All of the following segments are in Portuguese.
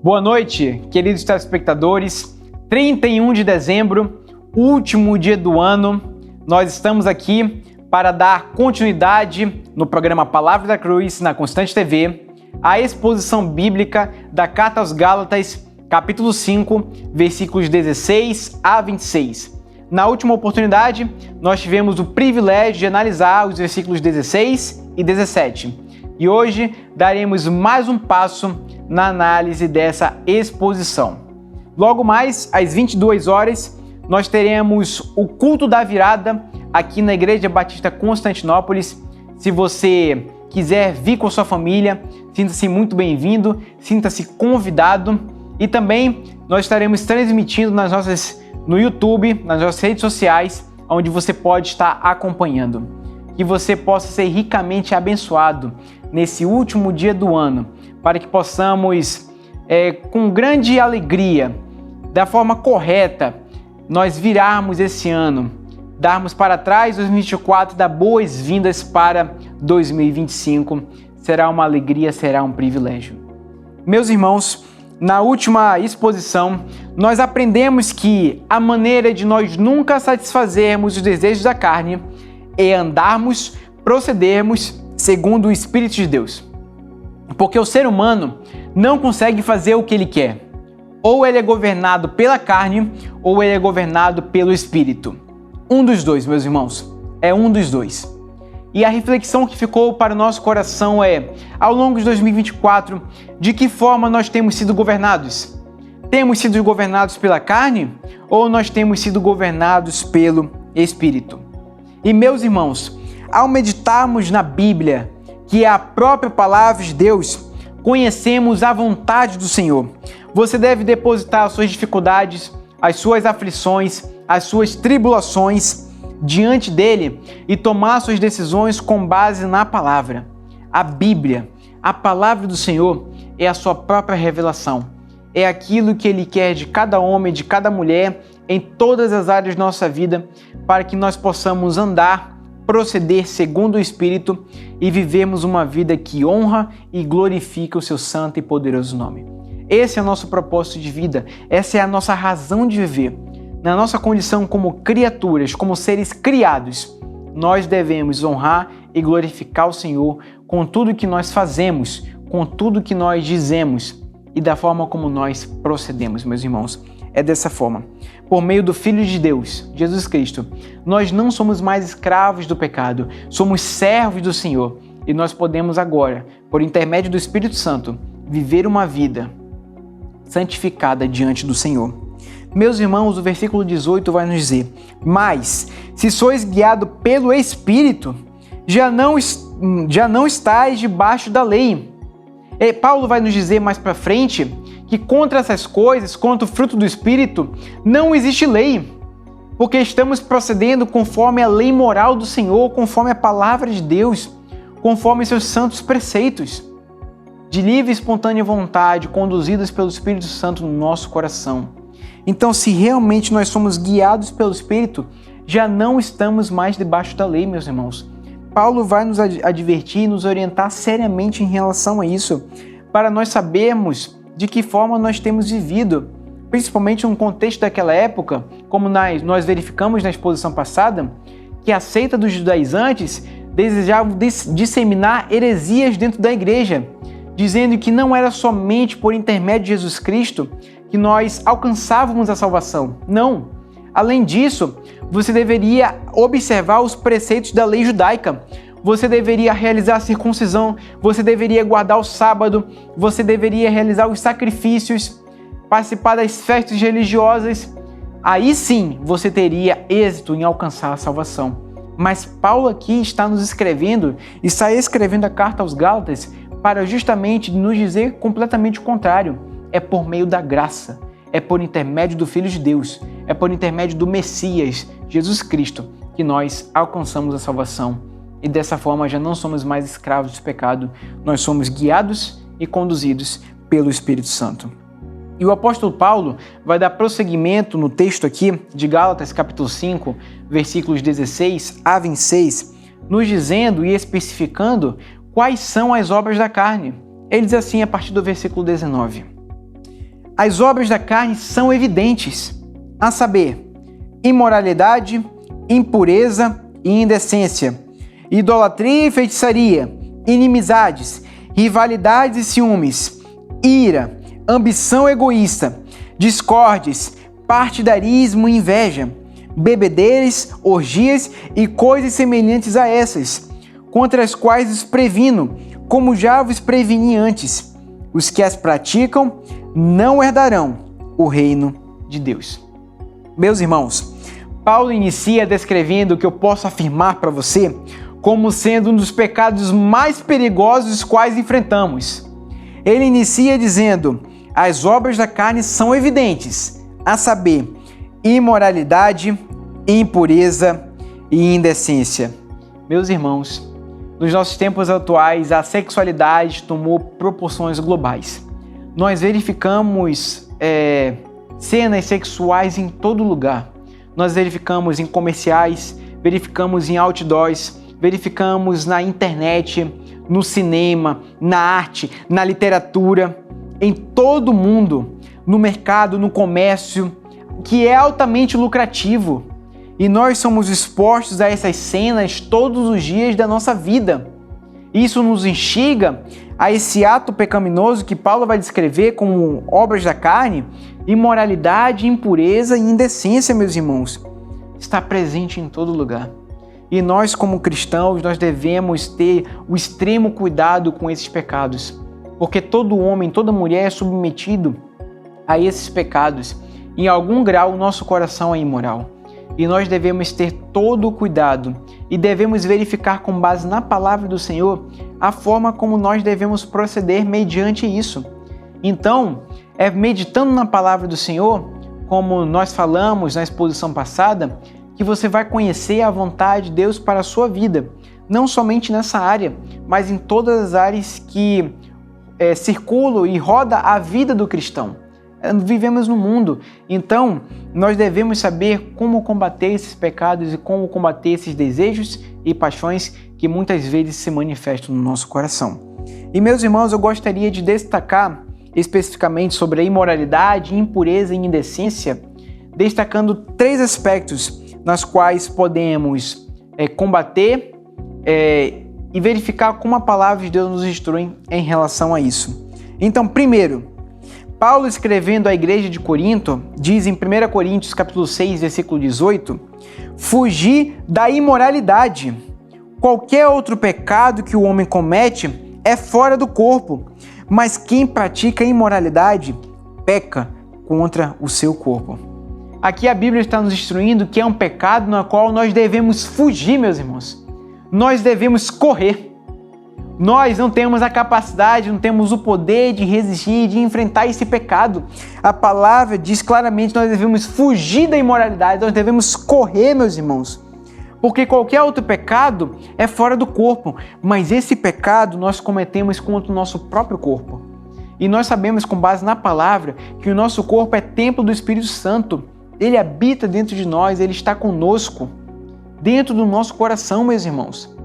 Boa noite, queridos telespectadores. 31 de dezembro, último dia do ano, nós estamos aqui para dar continuidade no programa Palavra da Cruz, na Constante TV, à exposição bíblica da Carta aos Gálatas, capítulo 5, versículos 16 a 26. Na última oportunidade, nós tivemos o privilégio de analisar os versículos 16 e 17. E hoje daremos mais um passo na análise dessa exposição. Logo mais, às 22 horas, nós teremos o culto da virada aqui na Igreja Batista Constantinópolis. Se você quiser vir com a sua família, sinta-se muito bem-vindo, sinta-se convidado. E também nós estaremos transmitindo no YouTube, nas nossas redes sociais, onde você pode estar acompanhando. Que você possa ser ricamente abençoado nesse último dia do ano, para que possamos, com grande alegria, da forma correta, nós virarmos esse ano, darmos para trás 2024 e dar boas-vindas para 2025. Será uma alegria, será um privilégio. Meus irmãos, na última exposição, nós aprendemos que a maneira de nós nunca satisfazermos os desejos da carne é andarmos, procedermos segundo o Espírito de Deus. Porque o ser humano não consegue fazer o que ele quer. Ou ele é governado pela carne, ou ele é governado pelo Espírito. Um dos dois, meus irmãos. É um dos dois. E a reflexão que ficou para o nosso coração é, ao longo de 2024, de que forma nós temos sido governados? Temos sido governados pela carne, ou nós temos sido governados pelo Espírito? E, meus irmãos, ao meditarmos na Bíblia, que é a própria palavra de Deus, conhecemos a vontade do Senhor. Você deve depositar as suas dificuldades, as suas aflições, as suas tribulações diante dele e tomar suas decisões com base na palavra. A Bíblia, a palavra do Senhor, é a sua própria revelação. É aquilo que ele quer de cada homem, de cada mulher, em todas as áreas da nossa vida, para que nós possamos andar, proceder segundo o Espírito e vivermos uma vida que honra e glorifica o seu santo e poderoso nome. Esse é o nosso propósito de vida, essa é a nossa razão de viver. Na nossa condição como criaturas, como seres criados, nós devemos honrar e glorificar o Senhor com tudo que nós fazemos, com tudo que nós dizemos e da forma como nós procedemos, meus irmãos. É dessa forma. Por meio do Filho de Deus, Jesus Cristo, nós não somos mais escravos do pecado, somos servos do Senhor e nós podemos agora, por intermédio do Espírito Santo, viver uma vida santificada diante do Senhor. Meus irmãos, o versículo 18 vai nos dizer: mas, se sois guiado pelo Espírito, já não estáis debaixo da lei. E Paulo vai nos dizer mais para frente que contra essas coisas, contra o fruto do Espírito, não existe lei, porque estamos procedendo conforme a lei moral do Senhor, conforme a palavra de Deus, conforme seus santos preceitos, de livre e espontânea vontade, conduzidos pelo Espírito Santo no nosso coração. Então, se realmente nós somos guiados pelo Espírito, já não estamos mais debaixo da lei, meus irmãos. Paulo vai nos advertir e nos orientar seriamente em relação a isso, para nós sabermos de que forma nós temos vivido, principalmente no contexto daquela época, como nós verificamos na exposição passada, que a seita dos judaizantes desejavam disseminar heresias dentro da igreja, dizendo que não era somente por intermédio de Jesus Cristo que nós alcançávamos a salvação. Não! Além disso, você deveria observar os preceitos da lei judaica. Você deveria realizar a circuncisão, você deveria guardar o sábado, você deveria realizar os sacrifícios, participar das festas religiosas. Aí sim você teria êxito em alcançar a salvação. Mas Paulo aqui está escrevendo a carta aos Gálatas para justamente nos dizer completamente o contrário. É por meio da graça, é por intermédio do Filho de Deus, é por intermédio do Messias, Jesus Cristo, que nós alcançamos a salvação. E dessa forma já não somos mais escravos do pecado, nós somos guiados e conduzidos pelo Espírito Santo. E o apóstolo Paulo vai dar prosseguimento no texto aqui de Gálatas capítulo 5, versículos 16 a 26, nos dizendo e especificando quais são as obras da carne. Ele diz assim a partir do versículo 19: as obras da carne são evidentes, a saber, imoralidade, impureza e indecência, idolatria e feitiçaria, inimizades, rivalidades e ciúmes, ira, ambição egoísta, discórdias, partidarismo e inveja, bebedeiras, orgias e coisas semelhantes a essas, contra as quais os previno, como já vos preveni antes. Os que as praticam não herdarão o reino de Deus. Meus irmãos, Paulo inicia descrevendo o que eu posso afirmar para você como sendo um dos pecados mais perigosos os quais enfrentamos. Ele inicia dizendo: as obras da carne são evidentes, a saber, imoralidade, impureza e indecência. Meus irmãos, nos nossos tempos atuais, a sexualidade tomou proporções globais. Nós verificamos cenas sexuais em todo lugar. Nós verificamos em comerciais, verificamos em outdoors, verificamos na internet, no cinema, na arte, na literatura, em todo o mundo, no mercado, no comércio, que é altamente lucrativo. E nós somos expostos a essas cenas todos os dias da nossa vida. Isso nos instiga a esse ato pecaminoso que Paulo vai descrever como obras da carne, imoralidade, impureza e indecência, meus irmãos. Está presente em todo lugar. E nós, como cristãos, nós devemos ter o extremo cuidado com esses pecados. Porque todo homem, toda mulher é submetido a esses pecados. Em algum grau, o nosso coração é imoral. E nós devemos ter todo o cuidado e devemos verificar com base na palavra do Senhor a forma como nós devemos proceder mediante isso. Então, meditando na palavra do Senhor, como nós falamos na exposição passada, que você vai conhecer a vontade de Deus para a sua vida, não somente nessa área, mas em todas as áreas que circulam e roda a vida do cristão. Vivemos no mundo, então nós devemos saber como combater esses pecados e como combater esses desejos e paixões que muitas vezes se manifestam no nosso coração. E meus irmãos, eu gostaria de destacar especificamente sobre a imoralidade, impureza e indecência, destacando 3 aspectos nas quais podemos combater e verificar como a palavra de Deus nos instrui em relação a isso. Então, primeiro, Paulo, escrevendo à igreja de Corinto, diz em 1 Coríntios capítulo 6, versículo 18, fugir da imoralidade. Qualquer outro pecado que o homem comete é fora do corpo, mas quem pratica imoralidade peca contra o seu corpo. Aqui a Bíblia está nos instruindo que é um pecado no qual nós devemos fugir, meus irmãos. Nós devemos correr. Nós não temos a capacidade, não temos o poder de resistir, de enfrentar esse pecado. A palavra diz claramente que nós devemos fugir da imoralidade, nós devemos correr, meus irmãos. Porque qualquer outro pecado é fora do corpo, mas esse pecado nós cometemos contra o nosso próprio corpo. E nós sabemos, com base na palavra, que o nosso corpo é templo do Espírito Santo. Ele habita dentro de nós, ele está conosco, dentro do nosso coração, meus irmãos.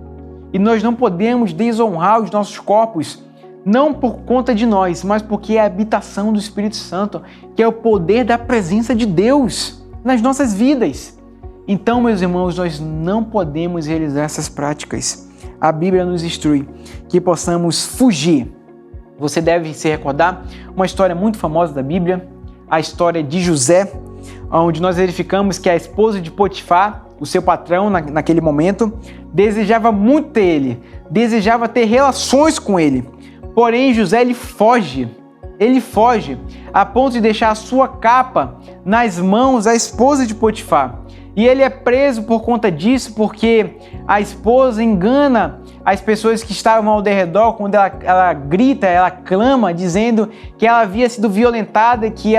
E nós não podemos desonrar os nossos corpos, não por conta de nós, mas porque é a habitação do Espírito Santo, que é o poder da presença de Deus nas nossas vidas. Então, meus irmãos, nós não podemos realizar essas práticas. A Bíblia nos instrui que possamos fugir. Você deve se recordar uma história muito famosa da Bíblia, a história de José, onde nós verificamos que a esposa de Potifar, o seu patrão naquele momento, desejava muito ter ele, desejava ter relações com ele. Porém, José ele foge a ponto de deixar a sua capa nas mãos da esposa de Potifar. E ele é preso por conta disso, porque a esposa engana as pessoas que estavam ao redor quando ela grita, ela clama, dizendo que ela havia sido violentada, que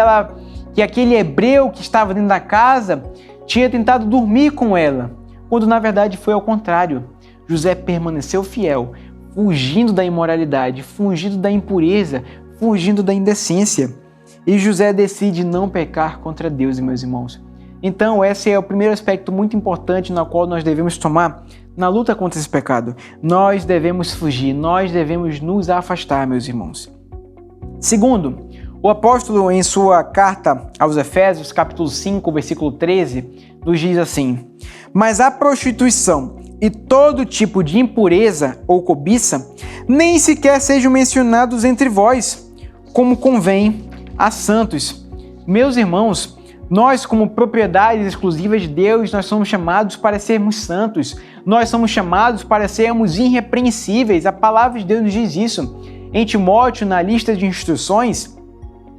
aquele hebreu que estava dentro da casa tinha tentado dormir com ela, quando na verdade foi ao contrário. José permaneceu fiel, fugindo da imoralidade, fugindo da impureza, fugindo da indecência. E José decide não pecar contra Deus, meus irmãos. Então, esse é o primeiro aspecto muito importante na qual nós devemos tomar na luta contra esse pecado. Nós devemos fugir, nós devemos nos afastar, meus irmãos. Segundo, O apóstolo, em sua carta aos Efésios, capítulo 5, versículo 13, nos diz assim: mas a prostituição e todo tipo de impureza ou cobiça nem sequer sejam mencionados entre vós, como convém a santos. Meus irmãos, nós, como propriedades exclusivas de Deus, nós somos chamados para sermos santos. Nós somos chamados para sermos irrepreensíveis. A palavra de Deus nos diz isso. Em Timóteo, na lista de instruções,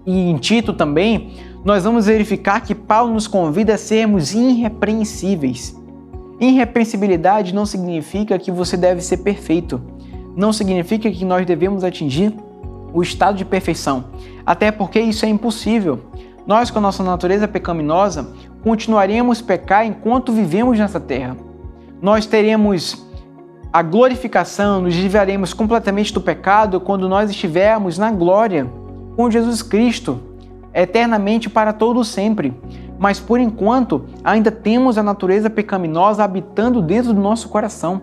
e em Tito também, nós vamos verificar que Paulo nos convida a sermos irrepreensíveis. Irrepreensibilidade não significa que você deve ser perfeito. Não significa que nós devemos atingir o estado de perfeição. Até porque isso é impossível. Nós, com a nossa natureza pecaminosa, continuaremos a pecar enquanto vivemos nessa terra. Nós teremos a glorificação, nos livraremos completamente do pecado quando nós estivermos na glória com Jesus Cristo, eternamente para todo sempre. Mas por enquanto ainda temos a natureza pecaminosa habitando dentro do nosso coração.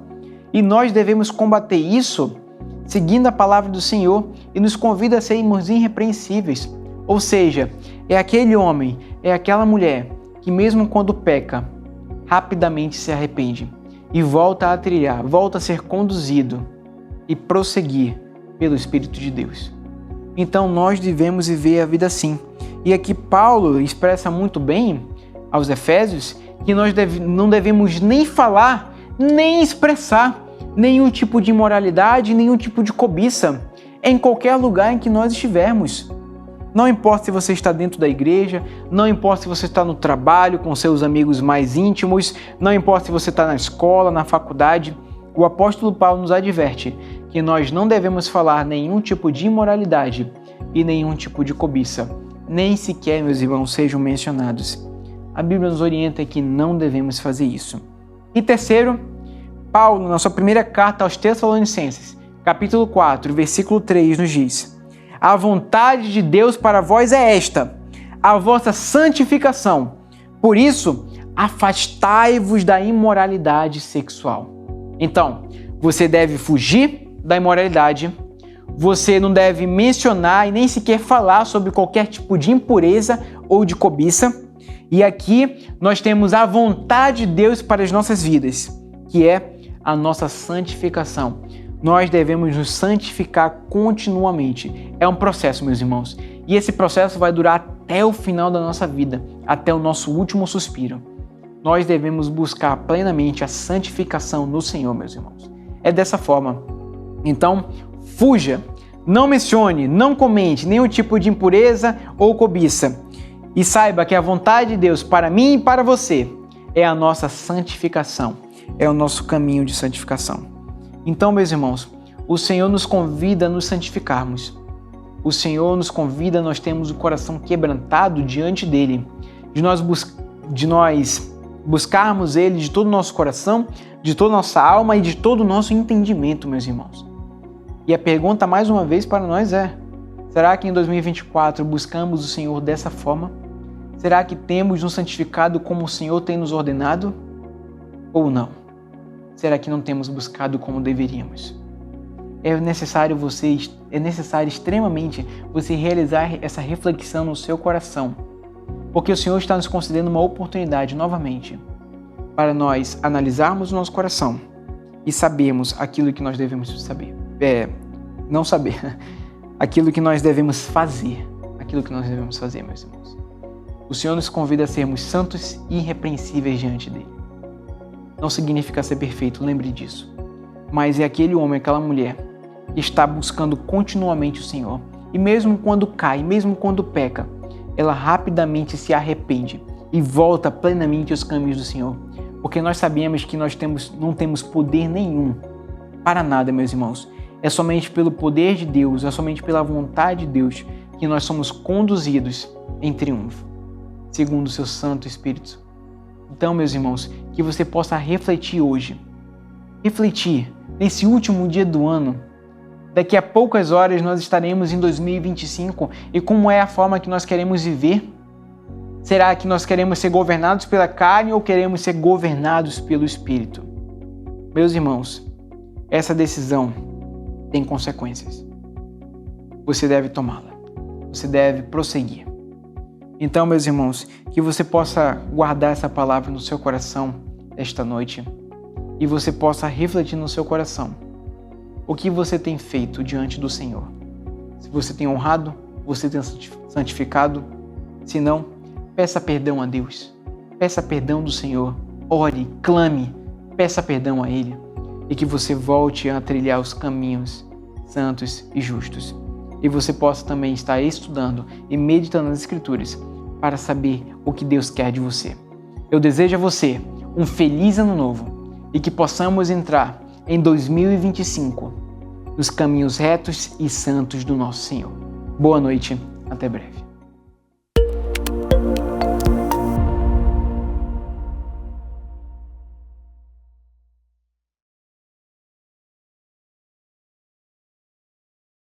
E nós devemos combater isso seguindo a palavra do Senhor, e nos convida a sermos irrepreensíveis. Ou seja, é aquele homem, é aquela mulher que mesmo quando peca, rapidamente se arrepende e volta a trilhar, volta a ser conduzido e prosseguir pelo Espírito de Deus. Então nós devemos viver a vida assim. E aqui Paulo expressa muito bem aos Efésios que nós não devemos nem falar, nem expressar nenhum tipo de imoralidade, nenhum tipo de cobiça em qualquer lugar em que nós estivermos. Não importa se você está dentro da igreja, não importa se você está no trabalho com seus amigos mais íntimos, não importa se você está na escola, na faculdade, o apóstolo Paulo nos adverte que nós não devemos falar nenhum tipo de imoralidade e nenhum tipo de cobiça, nem sequer, meus irmãos, sejam mencionados. A Bíblia nos orienta que não devemos fazer isso. E terceiro, Paulo, na sua primeira carta aos Tessalonicenses, capítulo 4, versículo 3, nos diz: a vontade de Deus para vós é esta, a vossa santificação. Por isso, afastai-vos da imoralidade sexual. Então, você deve fugir da imoralidade, você não deve mencionar e nem sequer falar sobre qualquer tipo de impureza ou de cobiça. E aqui nós temos a vontade de Deus para as nossas vidas, que é a nossa santificação. Nós devemos nos santificar continuamente. É um processo, meus irmãos. E esse processo vai durar até o final da nossa vida, até o nosso último suspiro. Nós devemos buscar plenamente a santificação no Senhor, meus irmãos. É dessa forma. Então, fuja, não mencione, não comente nenhum tipo de impureza ou cobiça. E saiba que a vontade de Deus para mim e para você é a nossa santificação, é o nosso caminho de santificação. Então, meus irmãos, o Senhor nos convida a nos santificarmos. O Senhor nos convida a nós termos o coração quebrantado diante dEle, de nós buscarmos Ele de todo o nosso coração, de toda a nossa alma e de todo o nosso entendimento, meus irmãos. E a pergunta mais uma vez para nós é: será que em 2024 buscamos o Senhor dessa forma? Será que temos nos santificado como o Senhor tem nos ordenado? Ou não? Será que não temos buscado como deveríamos? É necessário extremamente você realizar essa reflexão no seu coração, porque o Senhor está nos concedendo uma oportunidade novamente para nós analisarmos o nosso coração e sabermos aquilo que nós devemos saber. Aquilo que nós devemos fazer. Aquilo que nós devemos fazer, meus irmãos. O Senhor nos convida a sermos santos e irrepreensíveis diante dEle. Não significa ser perfeito, lembre disso. Mas é aquele homem, aquela mulher que está buscando continuamente o Senhor. E mesmo quando cai, mesmo quando peca, ela rapidamente se arrepende e volta plenamente aos caminhos do Senhor. Porque nós sabemos que não temos poder nenhum para nada, meus irmãos. É somente pelo poder de Deus, é somente pela vontade de Deus que nós somos conduzidos em triunfo, segundo o seu Santo Espírito. Então, meus irmãos, que você possa refletir hoje. Refletir nesse último dia do ano. Daqui a poucas horas nós estaremos em 2025 e como é a forma que nós queremos viver? Será que nós queremos ser governados pela carne ou queremos ser governados pelo Espírito? Meus irmãos, essa decisão tem consequências. Você deve tomá-la. você deve prosseguir. Então, meus irmãos, que você possa guardar essa palavra no seu coração esta noite e você possa refletir no seu coração o que você tem feito diante do Senhor. Se você tem honrado, você tem santificado. Se não, peça perdão a Deus. Peça perdão do Senhor. Ore, clame, peça perdão a Ele e que você volte a trilhar os caminhos santos e justos. E você possa também estar estudando e meditando nas Escrituras para saber o que Deus quer de você. Eu desejo a você um feliz ano novo e que possamos entrar em 2025 nos caminhos retos e santos do nosso Senhor. Boa noite, até breve.